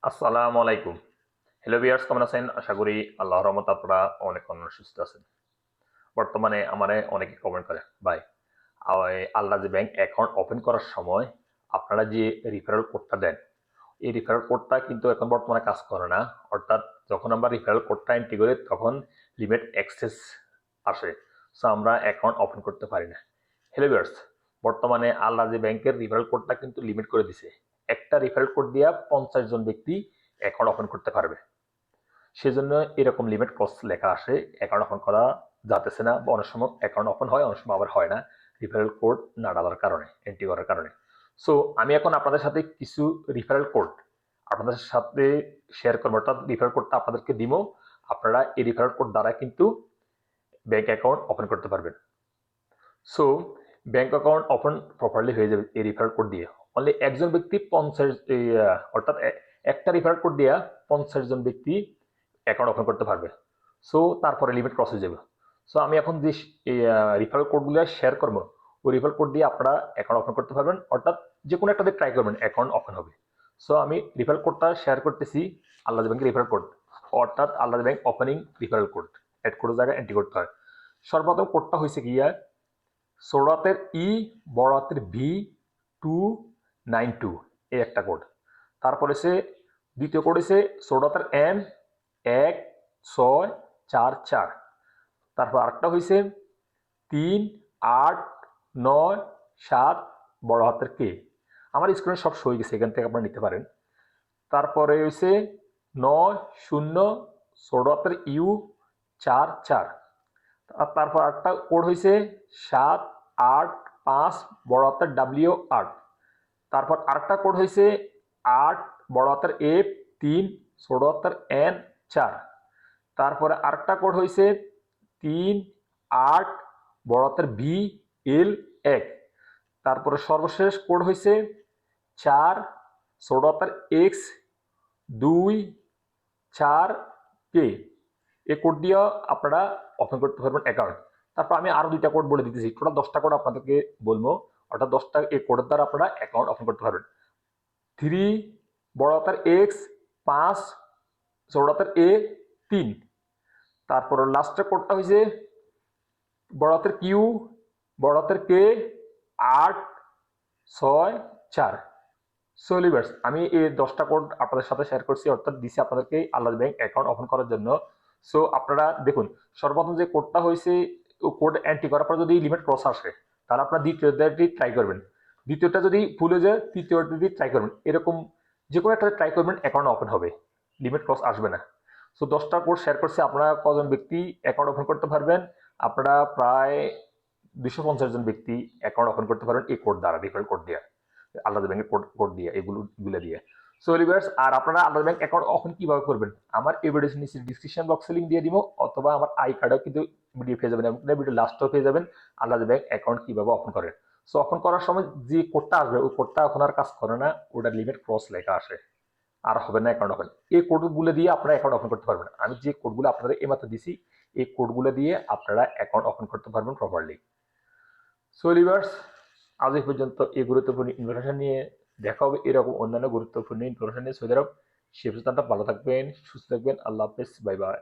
আসসালামু আলাইকুম। Hello viewers, কেমন আছেন? আশা করি আল্লাহর রহমতে আপনারা অনেক সুস্থ আছেন। বর্তমানে আমারে অনেকে কমেন্ট করে, ভাই আল্লাহজি ব্যাংক অ্যাকাউন্ট ওপেন করার সময় আপনারা যে রিফারেল কোডটা দেন, এই রিফারেল কোডটা কিন্তু এখন বর্তমানে কাজ করে না। অর্থাৎ যখন আমরা রিফারেল কোডটা এন্ট্রি করি তখন লিমিট এক্সেস আসে। সো আমরা অ্যাকাউন্ট ওপেন করতে পারি না। হ্যালো ভিউয়ার্স, বর্তমানে আল্লাহজি ব্যাংকের রিফারেল কোডটা কিন্তু লিমিট করে দিছে। একটা রিফারেল কোড দিয়া 50 জন ব্যক্তি অ্যাকাউন্ট ওপেন করতে পারবে। সেজন্য এরকম লিমিট ক্লজ লেখা আসে, অ্যাকাউন্ট ওপেন করা যাতেছে না, বা অনেক সময় অ্যাকাউন্ট ওপেন হয়, অনেক সময় আবার হয় না, রিফারেল কোড না ডালার কারণে, এন্ট্রি করার কারণে। সো আমি এখন আপনাদের সাথে কিছু রিফারেল কোড আপনাদের সাথে শেয়ার করবো, অর্থাৎ রিফারেল কোডটা আপনাদেরকে দিব। আপনারা এই রিফারেল কোড দ্বারা কিন্তু ব্যাংক অ্যাকাউন্ট ওপেন করতে পারবেন। So bank account open properly হয়ে যাবে এই রিফারেল কোড দিয়ে। অনলি একজন ব্যক্তি 50, অর্থাৎ একটা রিফারেল কোড দিয়ে 50 জন ব্যক্তি অ্যাকাউন্ট ওপেন করতে পারবে। সো তারপরে লিমিট ক্রস হয়ে যাবে। সো আমি এখন যে রিফারেল কোডগুলো শেয়ার করবো, ওই রিফারেল কোড দিয়ে আপনারা অ্যাকাউন্ট ওপেন করতে পারবেন, অর্থাৎ যে কোনো একটা দিয়ে ট্রাই করবেন, অ্যাকাউন্ট ওপেন হবে। সো আমি রিফারেল কোডটা শেয়ার করতেছি, আল্লাহ ব্যাংকের রিফারেল কোড, অর্থাৎ আল্লাহ bank opening referral code. Add কোডের জায়গায় এন্ট্রি করতে হয়। সর্বপ্রথম কোডটা হয়েছে গিয়া ছোট হাতের ই, বড় হাতের V292, এই একটা কোড। তারপরে সে দ্বিতীয় কোড হচ্ছে ছোট হাতের M1644। তারপর আরেকটা হয়েছে 3897, বড় হাতের কে। আমার স্ক্রিনে সব সই গেছে, এখান থেকে আপনারা নিতে পারেন। তারপরে হয়েছে 90, ছোট হাতের U44। তারপর আরেকটা কোড হয়েছে 785, বড় হাতের W8। তারপর আরেকটা কোড হয়েছে 8, বড় হাতের F3, ছোট হাতের N4। তারপরে আরেকটা কোড হয়েছে 38, বড় হাতের VL1। তারপরে সর্বশেষ কোড হয়েছে 4, ছোট হাতের X244K। এই কোড দিয়ে আপনারা ওপেন করতে পারবেন অ্যাকাউন্ট। তারপর আমি আরো দুইটা কোড বলে দিতেছি, টোটাল 10টা কোড আপনাদেরকে বলবো, অর্থাৎ 10টা এই কোডের দ্বারা আপনারা অ্যাকাউন্ট ওপেন করতে পারবেন। 3, বড় হাতের X5, ছোট হাতের A3। তারপর লাস্টের কোডটা হয়েছে বড় হাতের Q, বড় হাতের K864। সো লিভার্স, আমি এই 10টা কোড আপনাদের সাথে শেয়ার করছি, অর্থাৎ দিছি আপনাদেরকে আল্লাহ ব্যাংক অ্যাকাউন্ট ওপেন করার জন্য। সো আপনারা দেখুন, সর্বপ্রথম যে কোডটা হয়েছে, ও কোড এন্ট্রি করার পর যদি লিমিট ক্রস আসে, তাহলে আপনারা দ্বিতীয়টি ট্রাই করবেন। দ্বিতীয়টা যদি ভুলে যায়, তৃতীয়টি ট্রাই করবেন। এরকম যে কোনো একটা ট্রাই করবেন, অ্যাকাউন্ট ওপেন হবে, লিমিট ক্রস আসবে না। সো 10টা কোড শেয়ার করছি, আপনারা কজন ব্যক্তি অ্যাকাউন্ট ওপেন করতে পারবেন? আপনারা প্রায় 250 জন ব্যক্তি অ্যাকাউন্ট ওপেন করতে পারবেন এই কোড দ্বারা, রিফারেল কোড দিয়ে, আলাদা ব্যাংকের কোড দিয়ে, এগুলো দিয়ে। সো লিভার্স, আর আপনারা আলাদা ব্যাংক অ্যাকাউন্ট ওপেন কিভাবে করবেন, আমার এই ভিডিও নিচে ডিসক্রিপশন বক্সে লিংক দিয়ে দিব, অথবা আমার আই কার্ডেও কিন্তু ভিডিও পেয়ে যাবেন, ভিডিও লাস্টেও পেয়ে যাবেন আলাদা ব্যাংক অ্যাকাউন্ট কিভাবে ওপেন করেন। সো ওপেন করার সময় যে কোডটা আসবে, ওই কোডটা এখন আর কাজ করে না, ওটার লিমিট ক্রস লেখা আসে, আর হবে না অ্যাকাউন্ট ওপেন। এই কোডগুলো দিয়ে আপনারা অ্যাকাউন্ট ওপেন করতে পারবেন। আমি যে কোডগুলো আপনাদের এইমাত্র দিছি, এই কোডগুলো দিয়ে আপনারা অ্যাকাউন্ট ওপেন করতে পারবেন প্রপারলি। সো লিভার্স, আজ এই পর্যন্ত এই গুরুত্বপূর্ণ ইনফরমেশন নিয়ে দেখা হবে এরকম অন্যান্য গুরুত্বপূর্ণ ইনফরমেশন নিয়ে। সৌদি আরব, সে পর্যন্ত ভালো থাকবেন, সুস্থ থাকবেন। আল্লাহ হাফেজ, বাই বাই।